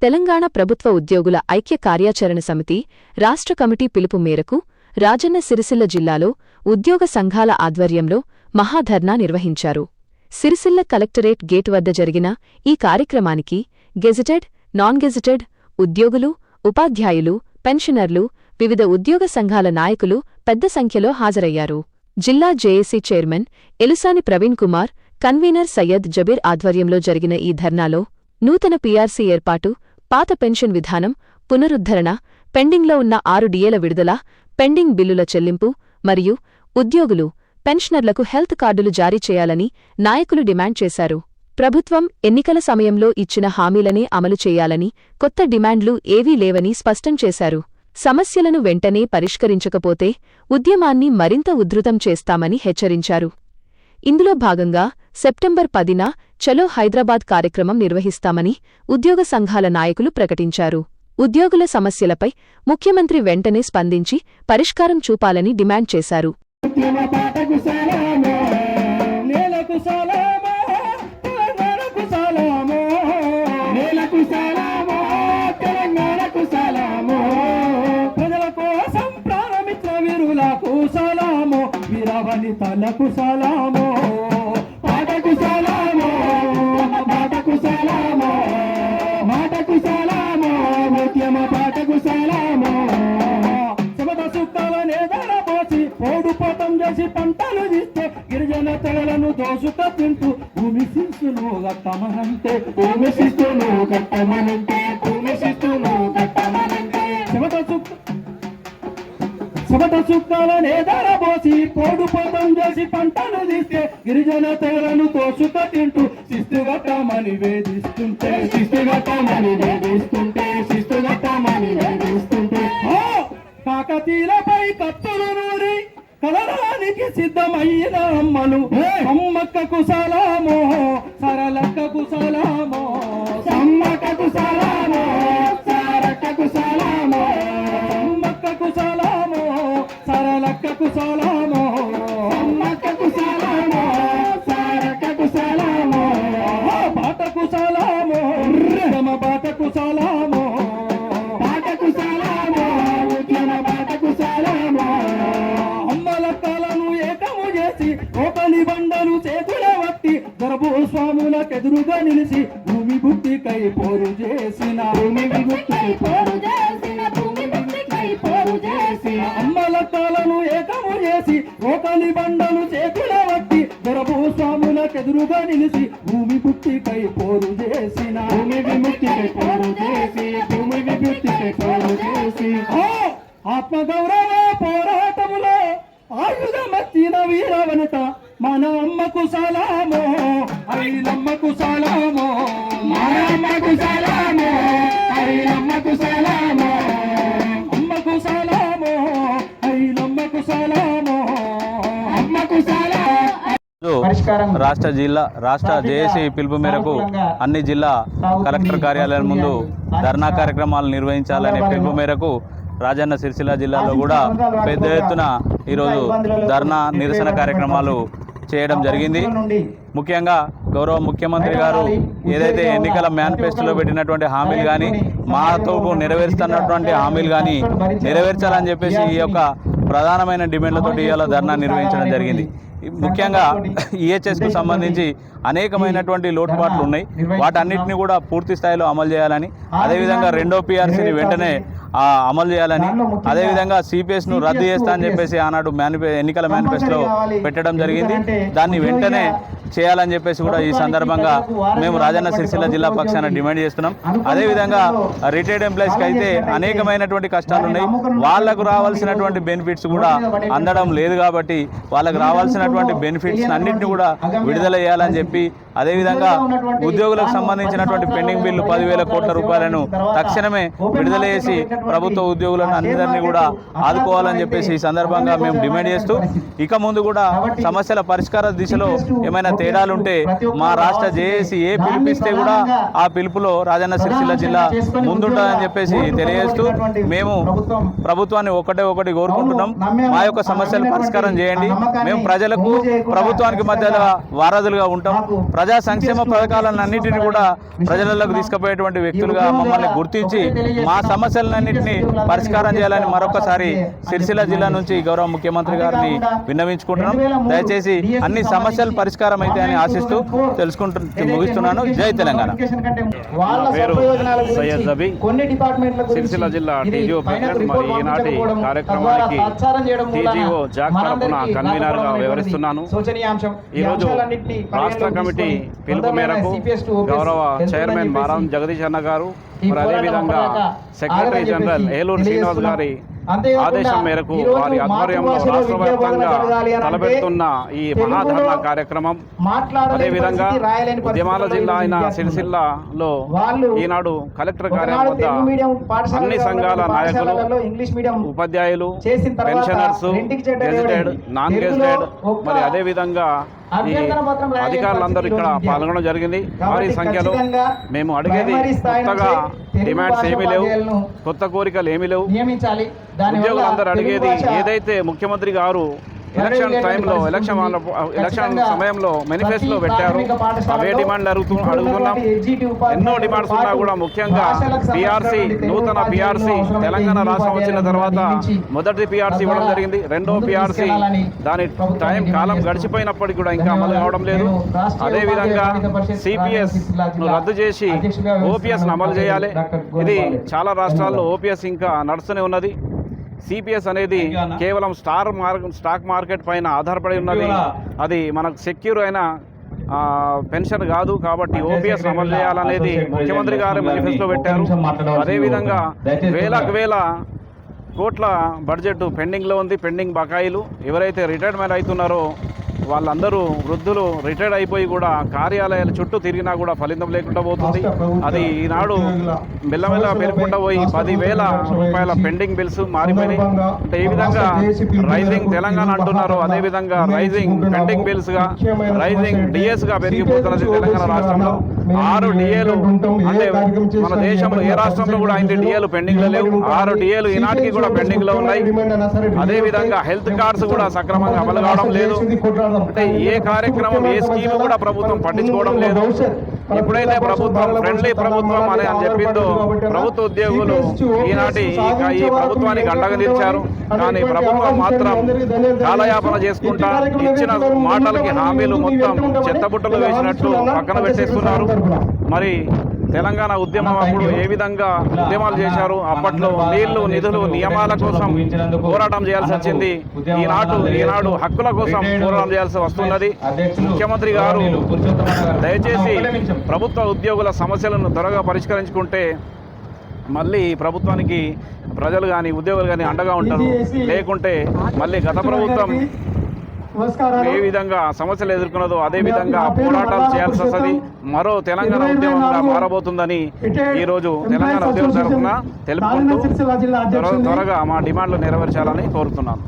తెలంగాణ ప్రభుత్వ ఉద్యోగుల ఐక్య కార్యాచరణ సమితి రాష్ట్ర కమిటీ పిలుపు మేరకు రాజన్న సిరిసిల్ల జిల్లాలో ఉద్యోగ సంఘాల ఆధ్వర్యంలో మహాధర్నా నిర్వహించారు. సిరిసిల్ల కలెక్టరేట్ గేట్ వద్ద జరిగిన ఈ కార్యక్రమానికి గెజిటెడ్, నాన్ గెజిటెడ్ ఉద్యోగులు, ఉపాధ్యాయులు, పెన్షనర్లు, వివిధ ఉద్యోగ సంఘాల నాయకులు పెద్ద సంఖ్యలో హాజరయ్యారు. జిల్లా JAC chairman Elusani Praveen Kumar, convener Syed Jabir ఆధ్వర్యంలో జరిగిన ఈ ధర్నాలో నూతన పీఆర్సీ ఏర్పాటు, పాత పెన్షన్ విధానం పునరుద్ధరణ, పెండింగ్లో ఉన్న 6 డిఏల విడుదల, పెండింగ్ బిల్లుల చెల్లింపు మరియు ఉద్యోగులు, పెన్షనర్లకు హెల్త్ కార్డులు జారీ చేయాలని నాయకులు డిమాండ్ చేశారు. ప్రభుత్వం ఎన్నికల సమయంలో ఇచ్చిన హామీలనే అమలు చేయాలని, కొత్త డిమాండ్లు ఏవీ లేవని స్పష్టం చేశారు. సమస్యలను వెంటనే పరిష్కరించకపోతే ఉద్యమాన్ని మరింత ఉధృతం చేస్తామని హెచ్చరించారు. ఇందులో భాగంగా సెప్టెంబర్ 10న చలో హైదరాబాద్ కార్యక్రమం నిర్వహిస్తామని ఉద్యోగ సంఘాల నాయకులు ప్రకటించారు. ఉద్యోగుల సమస్యలపై ముఖ్యమంత్రి వెంటనే స్పందించి పరిష్కారం చూపాలని డిమాండ్ చేశారు. తలకు సలామో, పాటకు సలామో, పాటకు సలామో, మాటకు సలామో, ముఖ్యమ పాటకు సలామో. సమత సుఖాలనే ధరపోసి ఓడుపోతం చేసి పంటలు తీస్తే గిరిజన తెగలను దోసుక తింటూ భూమి శిస్తును గట్టమనంటే, భూమి శిస్తును గట్టమనంటే, భూమి శిస్తును గట్టమనంటే. సమత సుఖాలనే ధరపోసి కోడుపోతం చేసి పంటలు తీస్తే గిరిజన తెగలను తోసుక తింటూ శిస్తుగట్టమని వేధిస్తుంటే, శిస్తుగట్టమని వేధిస్తుంటే, శిస్తుగట్టమని వేధిస్తుంటే. కాకతీలపై కత్తులు నూరి కలరానికి సిద్ధమైన అమ్మలు, అమ్మక్కకు సలామో, సరళక్కకు సలామో, సమ్మక్కకు సలామో, సారక్కకు సలామో, అమ్మక్కకు సలామో, సరళక్కకు సలామో, అమ్మక్కకు సలామో, సారక్కకు సలామో, బాటకు సలామో, తమ బాటకు సలామో, బాటకు సలామో, ఉద్యమ బాటకు సలామో. అమ్మలక్కలను ఏకము చేసి ఒకలి బండలు చేతుల వట్టి గర్భస్వాములకెదురుగా నిలిచి భూమి బుద్ధికై పోరు చేసిన, భూమి విముక్తికై పోరు చేసిన, భూమి విముక్తికై పోరు చేసిన. అమ్మలక్కలను ఏకము చేసి ఒకలి బండలు చేతుల వట్టి గర్భస్వాములకెదురుగా నిలిచి భూమి బుద్ధికై పోరు చేసిన, భూమి విముక్తికై పోరు చేసి, భూమి విముక్తికై పోరు చేసి. ఆత్మగౌరవ పోరాటములో ఆయుధమర్చిన వీరవనిత మన అమ్మకు సలామో, ఐలమ్మకు సలామో, మన అమ్మకు సలామో, ఐలమ్మకు సలామో, అమ్మకు సలామో, ఐలమ్మకు సలామో, అమ్మకు సలామో. రాష్ట్ర జేఏసీ పిలుపు మేరకు అన్ని జిల్లా కలెక్టర్ కార్యాలయాల ముందు ధర్నా కార్యక్రమాలు నిర్వహించాలనే పిలుపు మేరకు రాజన్న సిరిసిల్ల జిల్లాలో కూడా పెద్ద ఎత్తున ఈరోజు ధర్నా నిరసన కార్యక్రమాలు చేయడం జరిగింది. ముఖ్యంగా గౌరవ ముఖ్యమంత్రి గారు ఏదైతే ఎన్నికల మేనిఫెస్టోలో పెట్టినటువంటి హామీలు కానీ, మాతో నెరవేరుస్తున్నటువంటి హామీలు కానీ నెరవేర్చాలని చెప్పేసి ఈ యొక్క ప్రధానమైన డిమాండ్లతోటి ఇవాళ ధర్నా నిర్వహించడం జరిగింది. ముఖ్యంగా ఈహెచ్ఎస్కు సంబంధించి అనేకమైనటువంటి లోటుపాట్లు ఉన్నాయి. వాటన్నిటిని కూడా పూర్తి స్థాయిలో అమలు చేయాలని, అదేవిధంగా రెండో పీఆర్సీని వెంటనే అమలు చేయాలని, అదేవిధంగా సిపిఎస్ను రద్దు చేస్తా అని చెప్పేసి ఆనాడు ఎన్నికల మేనిఫెస్టోలో పెట్టడం జరిగింది. దాన్ని వెంటనే చేయాలని చెప్పేసి కూడా ఈ సందర్భంగా మేము రాజన్న సిరిసిల్ల జిల్లా పక్షాన డిమాండ్ చేస్తున్నాం. అదేవిధంగా రిటైర్డ్ ఎంప్లాయీస్కి అయితే అనేకమైనటువంటి కష్టాలు ఉన్నాయి. వాళ్లకు రావాల్సినటువంటి బెనిఫిట్స్ కూడా అందడం లేదు. కాబట్టి వాళ్ళకు రావాల్సినటువంటి బెనిఫిట్స్ అన్నింటినీ కూడా విడుదల చేయాలని చెప్పి, అదేవిధంగా ఉద్యోగులకు సంబంధించినటువంటి పెండింగ్ బిల్లు 10,000 కోట్ల రూపాయలను తక్షణమే విడుదల చేసి ప్రభుత్వ ఉద్యోగులను అందరినీ కూడా ఆదుకోవాలని చెప్పేసి ఈ సందర్భంగా మేము డిమాండ్ చేస్తూ, ఇక ముందు కూడా సమస్యల పరిష్కార దిశలో ఏమైనా తేడాలుంటే మా రాష్ట్ర జేఏసీ ఏ పిలుపిస్తే కూడా ఆ పిలుపులో రాజన్న సిరిసిల్ల జిల్లా ముందుంటుందని చెప్పేసి తెలియజేస్తూ, మేము ప్రభుత్వాన్ని ఒకటి కోరుకుంటున్నాం. మా యొక్క సమస్యలు పరిష్కారం చేయండి. మేము ప్రజలకు ప్రభుత్వానికి మధ్యలో వారధులుగా ఉంటాం. ప్రజా సంక్షేమ పథకాలన్నింటినీ కూడా ప్రజలకు తీసుకుపోయేటువంటి వ్యక్తులుగా మమ్మల్ని గుర్తించి మా సమస్యలన్నింటినీ పరిష్కారం చేయాలని మరొకసారి సిరిసిల్ల జిల్లా నుంచి గౌరవ ముఖ్యమంత్రి గారిని విన్నవించుకుంటున్నాం. దయచేసి అన్ని సమస్యలు పరిష్కారం అయితే అని ఆశిస్తూ ముగిస్తున్నాను. జై తెలంగాణ. పేరు సయ్యద్ జబీ, సిరిసిల్ల జిల్లా టీజీఓ ప్రెసిడెంట్. మరి ఈనాటి కార్యక్రమానికి టీజీఓ జాక్ తరపున కన్వీనర్గా వ్యవహరిస్తున్నాను. ఈరోజు రాష్ట్ర కమిటీ పిలుపు మేరకు గౌరవ చైర్మన్ మారం జగదీష్ అన్న గారు, మరి అదేవిధంగా సెక్రటరీ జనరల్ ఏలూరు శ్రీనివాస్ గారి ఆదేశం మేరకు వారి ఆధ్వర్యంలో రాష్ట్ర వ్యాప్తంగా తలపెడుతున్న ఈ మహాధర్నా కార్యక్రమం, అదేవిధంగా ఉద్యమాల జిల్లా అయిన సిరిసిల్లలో ఈనాడు కలెక్టర్ కార్యాలయం వద్ద అన్ని సంఘాల నాయకులు, ఉపాధ్యాయులు, పెన్షనర్స్, గెజిటెడ్, నాన్ గెజిటెడ్, మరి అదేవిధంగా ఈ అధికారులందరూ ఇక్కడ పాల్గొనడం జరిగింది. భారీ సంఖ్యలో. మేము అడిగేది కొత్తగా డిమాండ్స్ ఏమీ లేవు, కొత్త కోరికలు ఏమీ లేవు. ఉద్యోగులందరూ అడిగేది ఏదైతే ముఖ్యమంత్రి గారు ఎలక్షన్ టైంలో ఎలక్షన్ సమయంలో మేనిఫెస్టోలో పెట్టారు, అవే డిమాండ్లు అడుగుతున్నాం. ఎన్నో డిమాండ్స్ ఉన్నా కూడా ముఖ్యంగా పిఆర్సీ, నూతన పిఆర్సీ తెలంగాణ రాష్ట్రం వచ్చిన తర్వాత మొదటి పిఆర్సీ ఇవ్వడం జరిగింది. రెండో పిఆర్సీ దాని కాలం గడిచిపోయినప్పటికీ కూడా ఇంకా అమలు కావడం లేదు. అదేవిధంగా సిపిఎస్ రద్దు చేసి ఓపీఎస్ అమలు చేయాలి. ఇది చాలా రాష్ట్రాల్లో ఓపీఎస్ ఇంకా నడుస్తూనే ఉన్నది. సిపిఎస్ అనేది కేవలం స్టాక్ మార్కెట్ పైన ఆధారపడి ఉన్నది. అది మనకు సెక్యూర్ అయిన పెన్షన్ కాదు. కాబట్టి ఓపీఎస్ అమలు చేయాలనేది ముఖ్యమంత్రి గారు మేనిఫెస్టో పెట్టారు. అదేవిధంగా వేల కోట్ల బడ్జెట్ పెండింగ్లో ఉంది. పెండింగ్ బకాయిలు ఎవరైతే రిటైర్మెంట్ అవుతున్నారో వాళ్ళందరూ వృద్ధులు రిటైర్డ్ అయిపోయి కూడా కార్యాలయాల చుట్టూ తిరిగినా కూడా ఫలితం లేకుండా పోతుంది. అది ఈనాడు మెల్లమెల్ల పెరుగుకుంటూ పోయి 10,000 రూపాయల పెండింగ్ బిల్స్ మారిపోయినాయి. అంటే ఈ విధంగా రైజింగ్ తెలంగాణ అంటున్నారు, అదేవిధంగా రైజింగ్ పెండింగ్ బిల్స్గా, రైజింగ్ డిఎస్గా పెరిగిపోతున్నది తెలంగాణ రాష్ట్రంలో. 6 డిఏలు అంటే మన దేశంలో ఏ రాష్ట్రంలో కూడా 5 డిఏలు పెండింగ్లో లేవు. 6 డిఏలు ఈనాటికి కూడా పెండింగ్లో ఉన్నాయి. అదేవిధంగా హెల్త్ కార్డ్స్ కూడా సక్రమంగా అమలు కావడం లేదు. అంటే ఏ కార్యక్రమం, ఏ స్కీమ్ కూడా ప్రభుత్వం పట్టించుకోవడం లేదు. ఎప్పుడైతే ప్రభుత్వం ఫ్రెండ్లీ ప్రభుత్వం అని చెప్పిందో ప్రభుత్వ ఉద్యోగులు ఈనాటి ఈ ప్రభుత్వానికి అండగా నిలిచారు. కానీ ప్రభుత్వం మాత్రం కాలయాపన చేసుకుంటా ఇచ్చిన మాటలకి హామీలు మొత్తం చెత్తబుట్టలు వేసినట్లు పక్కన పెట్టేస్తున్నారు. మరి తెలంగాణ ఉద్యమం అప్పుడు ఏ విధంగా ఉద్యమాలు చేశారు, అప్పట్లో నీళ్లు, నిధులు, నియమాల కోసం పోరాటం చేయాల్సి వచ్చింది. ఈనాడు హక్కుల కోసం పోరాటం చేయాల్సి వస్తున్నది. ముఖ్యమంత్రి గారు దయచేసి ప్రభుత్వ ఉద్యోగుల సమస్యలను త్వరగా పరిష్కరించుకుంటే మళ్ళీ ప్రభుత్వానికి ప్రజలు కానీ ఉద్యోగులు కానీ అండగా ఉంటారు. లేకుంటే మళ్ళీ గత ప్రభుత్వం ఏ విధంగా సమస్యలు ఎదుర్కొన్నదో అదే విధంగా పోరాటాలు చేయాల్సి వస్తుంది. మరో తెలంగాణ ఉద్యమంగా మారబోతుందని ఈరోజు తెలంగాణ ఉద్యమం తరఫున తెలుపుకుంటూ త్వరగా మా డిమాండ్లు నెరవేర్చాలని కోరుతున్నాను.